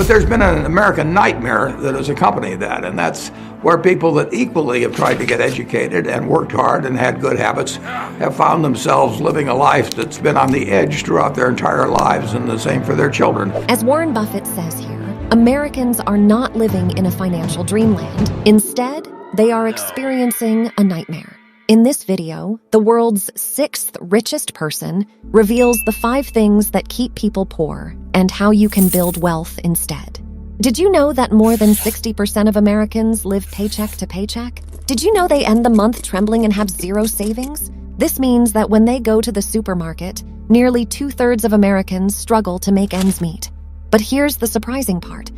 But there's been an American nightmare that has accompanied that, and that's where people that equally have tried to get educated and worked hard and had good habits have found themselves living a life that's been on the edge throughout their entire lives, and the same for their children. As Warren Buffett says here, Americans are not living in a financial dreamland. Instead, they are experiencing a nightmare. In this video, the world's 6th richest person reveals the 5 things that keep people poor and how you can build wealth instead. Did you know that more than 60% of Americans live paycheck to paycheck? Did you know they end the month trembling and have zero savings? This means that when they go to the supermarket, nearly 2/3 of Americans struggle to make ends meet. But here's the surprising part.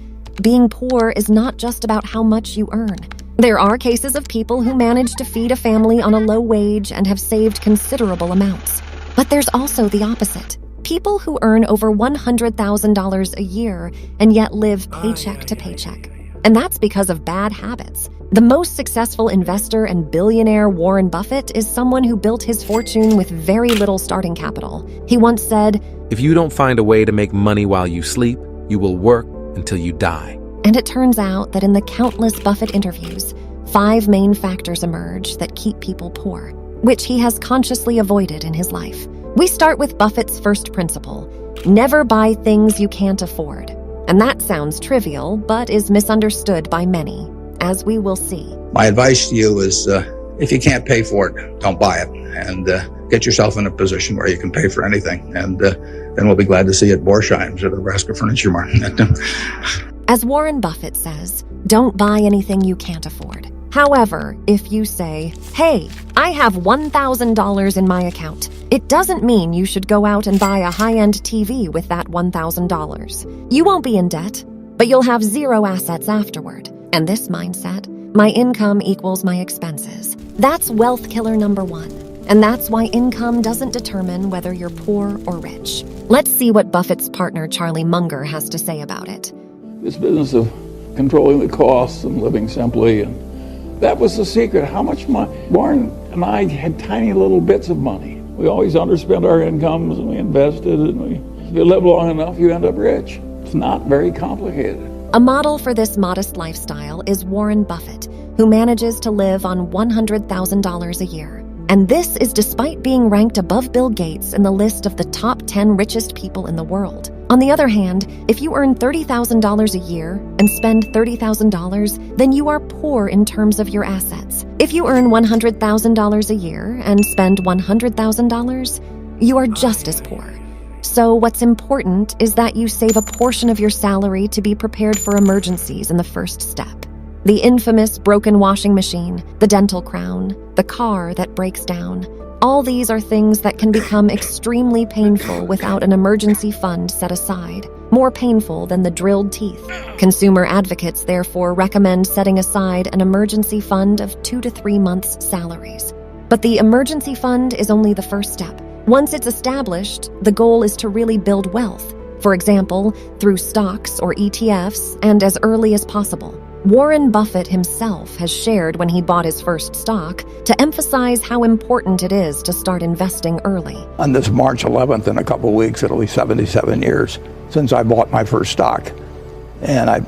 Being poor is not just about how much you earn. There are cases of people who manage to feed a family on a low wage and have saved considerable amounts. But there's also the opposite. People who earn over $100,000 a year and yet live paycheck to paycheck. And that's because of bad habits. The most successful investor and billionaire Warren Buffett is someone who built his fortune with very little starting capital. He once said, "If you don't find a way to make money while you sleep, you will work until you die." And it turns out that in the countless Buffett interviews, 5 main factors emerge that keep people poor, which he has consciously avoided in his life. We start with Buffett's first principle: never buy things you can't afford. And that sounds trivial, but is misunderstood by many, as we will see. My advice to you is, if you can't pay for it, don't buy it, and get yourself in a position where you can pay for anything. And then we'll be glad to see you at Borsheim's or the Nebraska Furniture Market. As Warren Buffett says, don't buy anything you can't afford. However, if you say, "Hey, I have $1,000 in my account," it doesn't mean you should go out and buy a high-end TV with that $1,000. You won't be in debt, but you'll have zero assets afterward. And this mindset, my income equals my expenses, that's wealth killer number 1. And that's why income doesn't determine whether you're poor or rich. Let's see what Buffett's partner Charlie Munger has to say about it. This business of controlling the costs and living simply, and that was the secret. How much money? Warren and I had tiny little bits of money. We always underspent our incomes, and we invested, and if you live long enough, you end up rich. It's not very complicated. A model for this modest lifestyle is Warren Buffett, who manages to live on $100,000 a year. And this is despite being ranked above Bill Gates in the list of the top 10 richest people in the world. On the other hand, if you earn $30,000 a year and spend $30,000, then you are poor in terms of your assets. If you earn $100,000 a year and spend $100,000, you are just as poor. So what's important is that you save a portion of your salary to be prepared for emergencies in the first step. The infamous broken washing machine, the dental crown, the car that breaks down. All these are things that can become extremely painful without an emergency fund set aside, more painful than the drilled teeth. Consumer advocates therefore recommend setting aside an emergency fund of 2 to 3 months' salaries. But the emergency fund is only the first step. Once it's established, the goal is to really build wealth, for example, through stocks or ETFs, and as early as possible. Warren Buffett himself has shared when he bought his first stock to emphasize how important it is to start investing early. On this March 11th, in a couple of weeks, it'll be 77 years since I bought my first stock. And I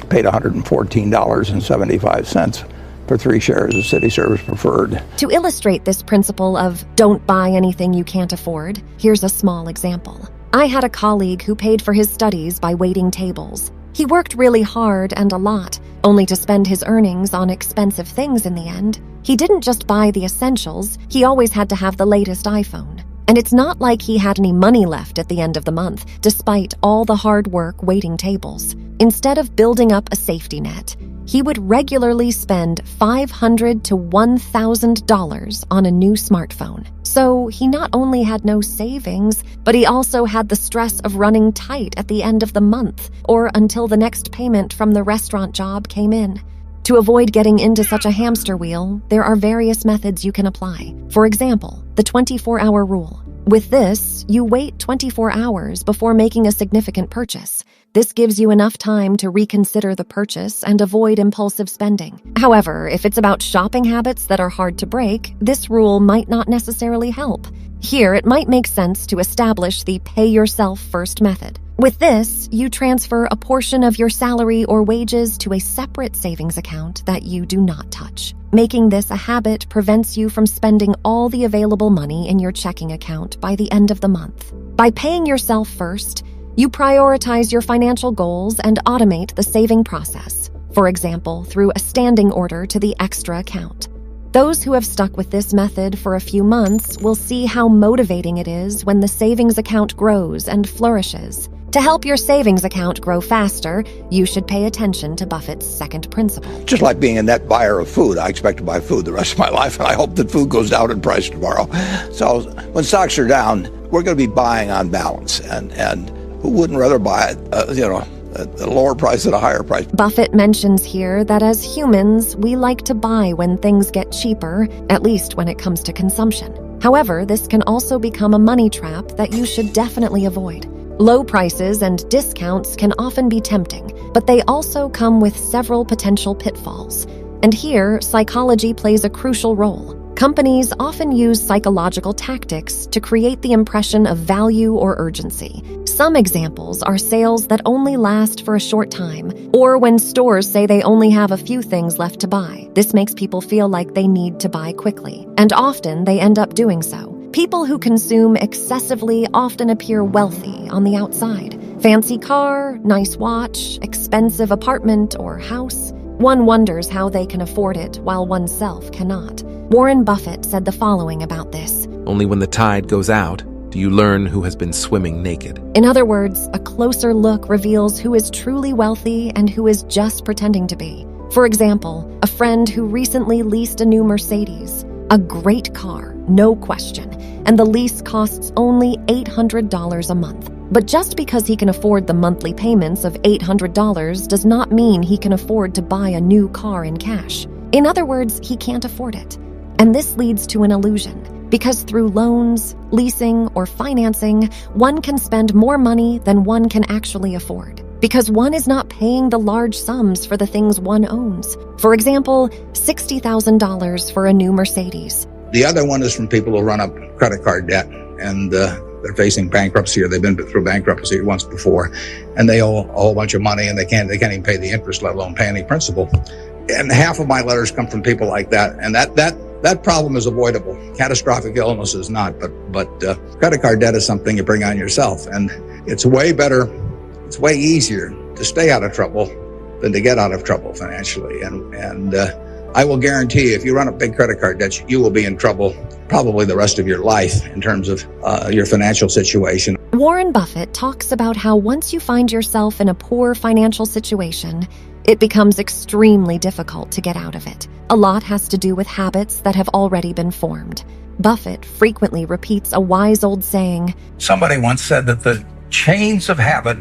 paid $114.75 for 3 shares of City Service Preferred. To illustrate this principle of don't buy anything you can't afford, here's a small example. I had a colleague who paid for his studies by waiting tables. He worked really hard and a lot, only to spend his earnings on expensive things in the end. He didn't just buy the essentials, he always had to have the latest iPhone. And it's not like he had any money left at the end of the month, despite all the hard work waiting tables. Instead of building up a safety net, he would regularly spend $500 to $1,000 on a new smartphone. So he not only had no savings, but he also had the stress of running tight at the end of the month or until the next payment from the restaurant job came in. To avoid getting into such a hamster wheel, there are various methods you can apply. For example, the 24-hour rule. With this, you wait 24 hours before making a significant purchase. This gives you enough time to reconsider the purchase and avoid impulsive spending. However, if it's about shopping habits that are hard to break, this rule might not necessarily help. Here, it might make sense to establish the pay yourself first method. With this, you transfer a portion of your salary or wages to a separate savings account that you do not touch. Making this a habit prevents you from spending all the available money in your checking account by the end of the month. By paying yourself first, you prioritize your financial goals and automate the saving process, for example, through a standing order to the extra account. Those who have stuck with this method for a few months will see how motivating it is when the savings account grows and flourishes. To help your savings account grow faster, you should pay attention to Buffett's second principle. Just like being a net buyer of food, I expect to buy food the rest of my life, and I hope that food goes down in price tomorrow. So when stocks are down, we're going to be buying on balance, and who wouldn't rather buy it, at a lower price at a higher price? Buffett mentions here that as humans, we like to buy when things get cheaper, at least when it comes to consumption. However, this can also become a money trap that you should definitely avoid. Low prices and discounts can often be tempting, but they also come with several potential pitfalls. And here, psychology plays a crucial role. Companies often use psychological tactics to create the impression of value or urgency. Some examples are sales that only last for a short time, or when stores say they only have a few things left to buy. This makes people feel like they need to buy quickly, and often they end up doing so. People who consume excessively often appear wealthy on the outside. Fancy car, nice watch, expensive apartment or house. One wonders how they can afford it while oneself cannot. Warren Buffett said the following about this. Only when the tide goes out do you learn who has been swimming naked. In other words, a closer look reveals who is truly wealthy and who is just pretending to be. For example, a friend who recently leased a new Mercedes. A great car, no question, and the lease costs only $800 a month. But just because he can afford the monthly payments of $800 does not mean he can afford to buy a new car in cash. In other words, he can't afford it. And this leads to an illusion, because through loans, leasing, or financing, one can spend more money than one can actually afford, because one is not paying the large sums for the things one owns. For example, $60,000 for a new Mercedes. The other one is from people who run up credit card debt, and they're facing bankruptcy, or they've been through bankruptcy once before, and they owe a whole bunch of money, and they can't even pay the interest, let alone pay any principal. And half of my letters come from people like that, and that problem is avoidable. Catastrophic illness is not, but credit card debt is something you bring on yourself, and it's way better, it's way easier to stay out of trouble than to get out of trouble financially. And I will guarantee if you run up big credit card debts, you will be in trouble probably the rest of your life in terms of your financial situation. Warren Buffett talks about how once you find yourself in a poor financial situation, it becomes extremely difficult to get out of it. A lot has to do with habits that have already been formed. Buffett frequently repeats a wise old saying. Somebody once said that the chains of habit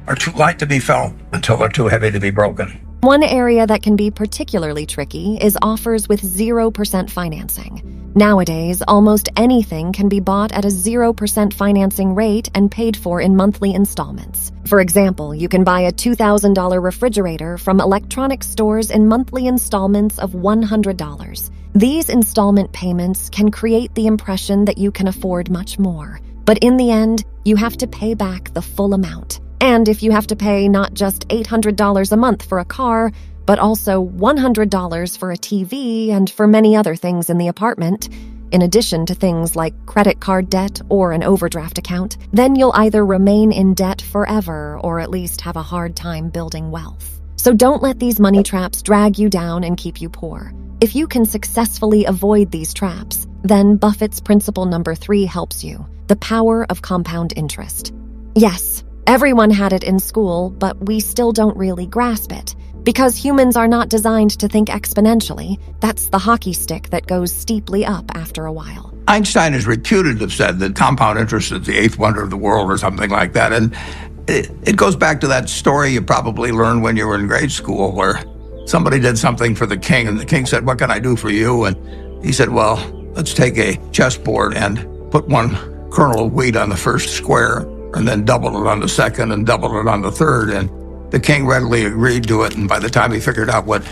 are too light to be felt until they're too heavy to be broken. One area that can be particularly tricky is offers with 0% financing. Nowadays, almost anything can be bought at a 0% financing rate and paid for in monthly installments. For example, you can buy a $2,000 refrigerator from electronic stores in monthly installments of $100. These installment payments can create the impression that you can afford much more. But in the end, you have to pay back the full amount. And if you have to pay not just $800 a month for a car, but also $100 for a TV and for many other things in the apartment, in addition to things like credit card debt or an overdraft account, then you'll either remain in debt forever or at least have a hard time building wealth. So don't let these money traps drag you down and keep you poor. If you can successfully avoid these traps, then Buffett's principle number 3 helps you: the power of compound interest. Yes, everyone had it in school, but we still don't really grasp it. Because humans are not designed to think exponentially, that's the hockey stick that goes steeply up after a while. Einstein is reputed to have said that compound interest is the 8th wonder of the world or something like that. And it goes back to that story you probably learned when you were in grade school, where somebody did something for the king, and the king said, "What can I do for you?" And he said, "Well, let's take a chessboard and put one kernel of wheat on the first square, and then double it on the second and double it on the third." And the king readily agreed to it, and by the time he figured out what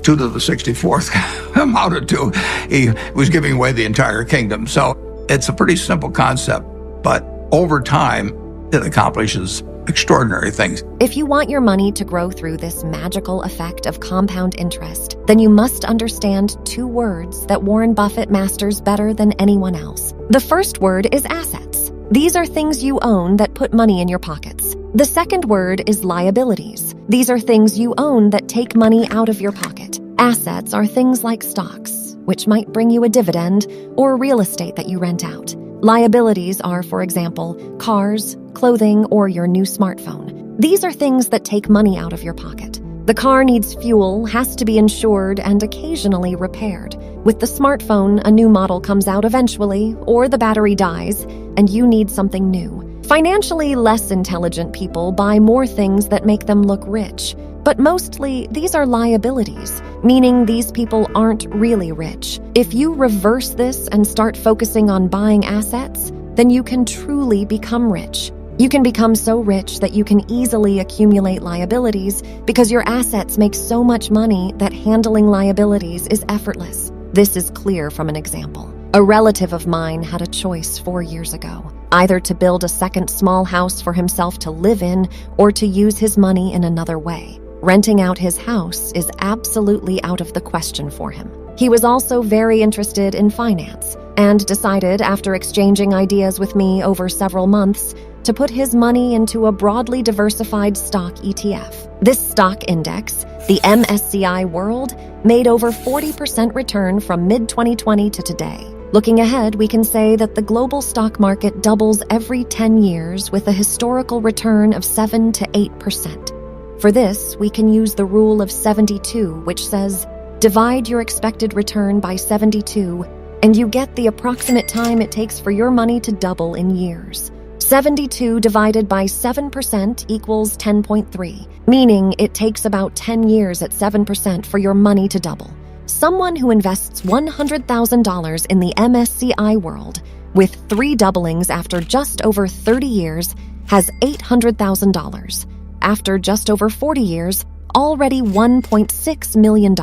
2 to the 64th amounted to, he was giving away the entire kingdom. So it's a pretty simple concept, but over time, it accomplishes extraordinary things. If you want your money to grow through this magical effect of compound interest, then you must understand two words that Warren Buffett masters better than anyone else. The first word is assets. These are things you own that put money in your pockets. The second word is liabilities. These are things you own that take money out of your pocket. Assets are things like stocks, which might bring you a dividend, or real estate that you rent out. Liabilities are, for example, cars, clothing, or your new smartphone. These are things that take money out of your pocket. The car needs fuel, has to be insured, and occasionally repaired. With the smartphone, a new model comes out eventually, or the battery dies, and you need something new. Financially less intelligent people buy more things that make them look rich. But mostly, these are liabilities, meaning these people aren't really rich. If you reverse this and start focusing on buying assets, then you can truly become rich. You can become so rich that you can easily accumulate liabilities because your assets make so much money that handling liabilities is effortless. This is clear from an example. A relative of mine had a choice 4 years ago, either to build a second small house for himself to live in or to use his money in another way. Renting out his house is absolutely out of the question for him. He was also very interested in finance and decided, after exchanging ideas with me over several months, to put his money into a broadly diversified stock ETF. This stock index, the MSCI World, made over 40% return from mid-2020 to today. Looking ahead, we can say that the global stock market doubles every 10 years with a historical return of 7 to 8%. For this, we can use the rule of 72, which says, divide your expected return by 72, and you get the approximate time it takes for your money to double in years. 72 divided by 7% equals 10.3, meaning it takes about 10 years at 7% for your money to double. Someone who invests $100,000 in the MSCI World, with 3 doublings after just over 30 years, has $800,000. After just over 40 years, already $1.6 million.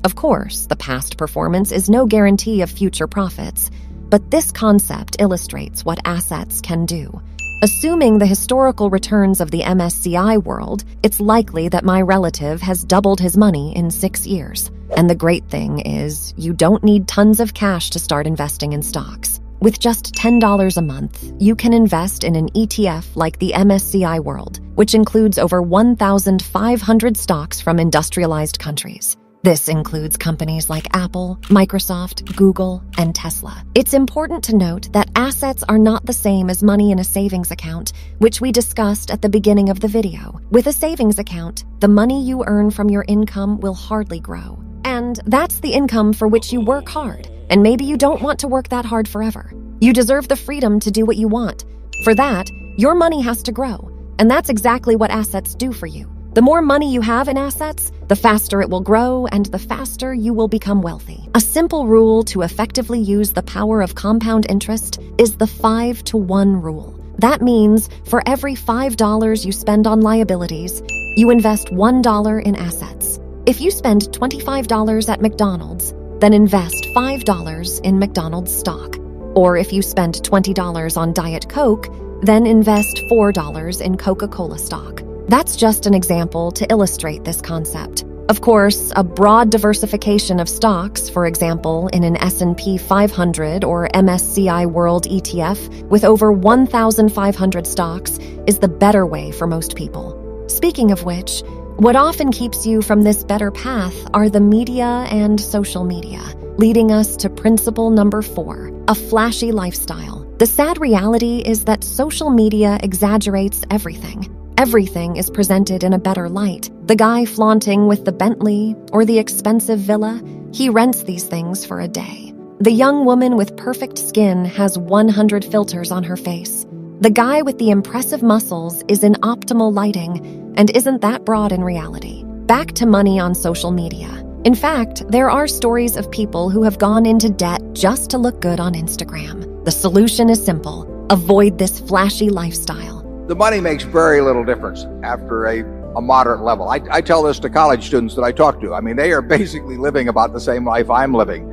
Of course, the past performance is no guarantee of future profits, but this concept illustrates what assets can do. Assuming the historical returns of the MSCI World, it's likely that my relative has doubled his money in 6 years. And the great thing is, you don't need tons of cash to start investing in stocks. With just $10 a month, you can invest in an ETF like the MSCI World, which includes over 1,500 stocks from industrialized countries. This includes companies like Apple, Microsoft, Google, and Tesla. It's important to note that assets are not the same as money in a savings account, which we discussed at the beginning of the video. With a savings account, the money you earn from your income will hardly grow. And that's the income for which you work hard. And maybe you don't want to work that hard forever. You deserve the freedom to do what you want. For that, your money has to grow. And that's exactly what assets do for you. The more money you have in assets, the faster it will grow and the faster you will become wealthy. A simple rule to effectively use the power of compound interest is the 5-to-1 rule. That means for every $5 you spend on liabilities, you invest $1 in assets. If you spend $25 at McDonald's, then invest $5 in McDonald's stock. Or if you spend $20 on Diet Coke, then invest $4 in Coca-Cola stock. That's just an example to illustrate this concept. Of course, a broad diversification of stocks, for example, in an S&P 500 or MSCI World ETF with over 1,500 stocks, is the better way for most people. Speaking of which, what often keeps you from this better path are the media and social media, leading us to principle number 4, a flashy lifestyle. The sad reality is that social media exaggerates everything. Everything is presented in a better light. The guy flaunting with the Bentley or the expensive villa, he rents these things for a day. The young woman with perfect skin has 100 filters on her face. The guy with the impressive muscles is in optimal lighting and isn't that broad in reality. Back to money on social media. In fact, there are stories of people who have gone into debt just to look good on Instagram. The solution is simple. Avoid this flashy lifestyle. The money makes very little difference after a moderate level. I tell this to college students that I talk to. I mean, they are basically living about the same life I'm living.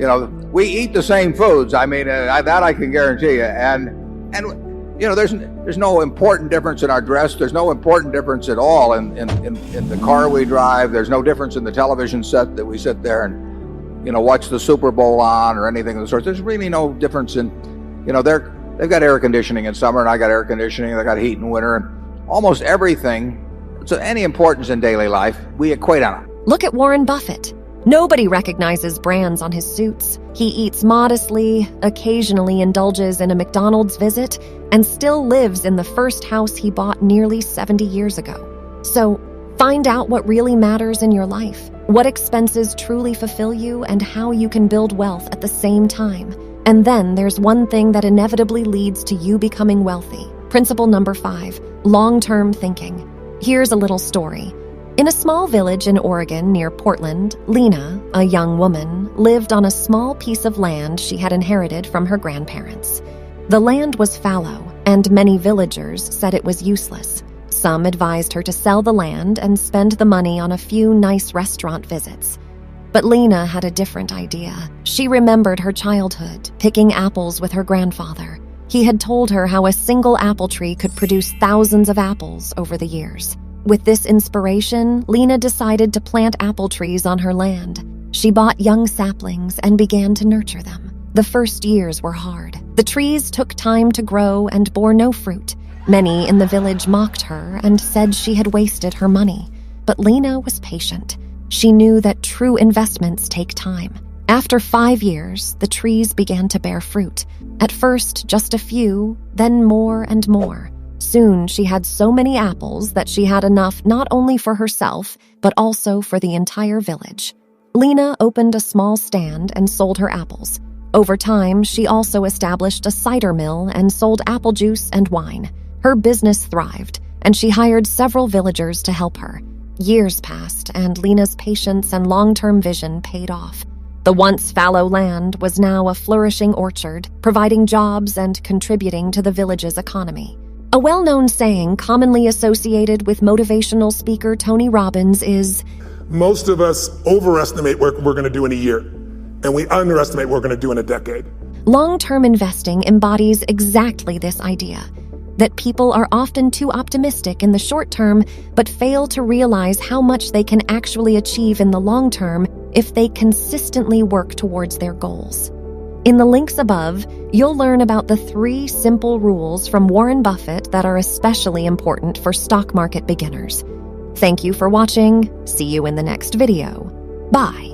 You know, we eat the same foods. I mean, that I can guarantee you. And there's no important difference in our dress. There's no important difference at all in the car we drive. There's no difference in the television set that we sit there and, watch the Super Bowl on or anything of the sort. There's really no difference in, they've got air conditioning in summer and I got air conditioning. They got heat in winter, and almost everything. So any importance in daily life, we equate on it. Look at Warren Buffett. Nobody recognizes brands on his suits. He eats modestly, occasionally indulges in a McDonald's visit, and still lives in the first house he bought nearly 70 years ago. So, find out what really matters in your life, what expenses truly fulfill you, and how you can build wealth at the same time. And then there's one thing that inevitably leads to you becoming wealthy. Principle number 5, long-term thinking. Here's a little story. In a small village in Oregon near Portland, Lena, a young woman, lived on a small piece of land she had inherited from her grandparents. The land was fallow, and many villagers said it was useless. Some advised her to sell the land and spend the money on a few nice restaurant visits. But Lena had a different idea. She remembered her childhood, picking apples with her grandfather. He had told her how a single apple tree could produce thousands of apples over the years. With this inspiration, Lena decided to plant apple trees on her land. She bought young saplings and began to nurture them. The first years were hard. The trees took time to grow and bore no fruit. Many in the village mocked her and said she had wasted her money. But Lena was patient. She knew that true investments take time. After 5 years, the trees began to bear fruit. At first, just a few, then more and more. Soon, she had so many apples that she had enough not only for herself, but also for the entire village. Lena opened a small stand and sold her apples. Over time, she also established a cider mill and sold apple juice and wine. Her business thrived, and she hired several villagers to help her. Years passed, and Lena's patience and long-term vision paid off. The once fallow land was now a flourishing orchard, providing jobs and contributing to the village's economy. A well-known saying commonly associated with motivational speaker Tony Robbins is, most of us overestimate what we're going to do in a year, and we underestimate what we're going to do in a decade. Long-term investing embodies exactly this idea, that people are often too optimistic in the short term, but fail to realize how much they can actually achieve in the long term if they consistently work towards their goals. In the links above, you'll learn about the 3 simple rules from Warren Buffett that are especially important for stock market beginners. Thank you for watching. See you in the next video. Bye.